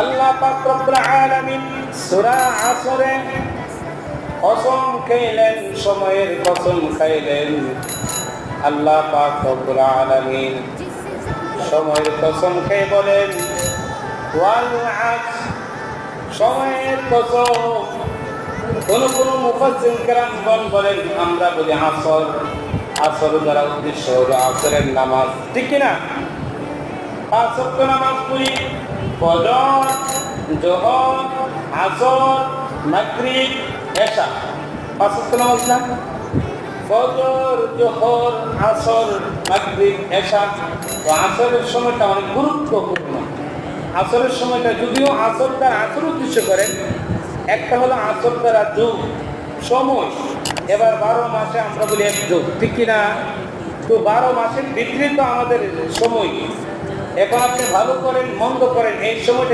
আল্লাহ পাক রব্বুল আলামিন সূরা আসরে কসম খাইলেন, সময়ের কসম খাইলেন। আল্লাহ পাক রব্বুল আলামিন সময়ের কসম খেয়ে বলেন ওয়াল আসর, সময়ের কসম। কোন মুফাসসির কেরামগণ বলেন আমরা বলি আসর, আসর দ্বারা উদ্দেশ্য হলো আসরের নামাজ, ঠিক কিনা? পাঁচ ওয়াক্ত নামাজ পড়ি, ফজর, যোহর, আসর, মাগরিব, এশা। পাঁচ ওয়াক্ত নামাজ না? ফজর, যোহর, আসর, মাগরিব, এশা। তো আসরের সময়টা অনেক গুরুত্বপূর্ণ। আসরের সময়টা যদিও আসর দ্বারা আসর উদ্দেশ্য করেন, একটা হলো আসর দ্বারা যুগ সময়। এবার 12 মাসে আমরা বলি এক যুগ, ঠিক কিনা? তো 12 মাসের ভিতরে তো আমাদের সময়। এখন আপনি ভালো করেন মন্দ করেন, এই সময়টা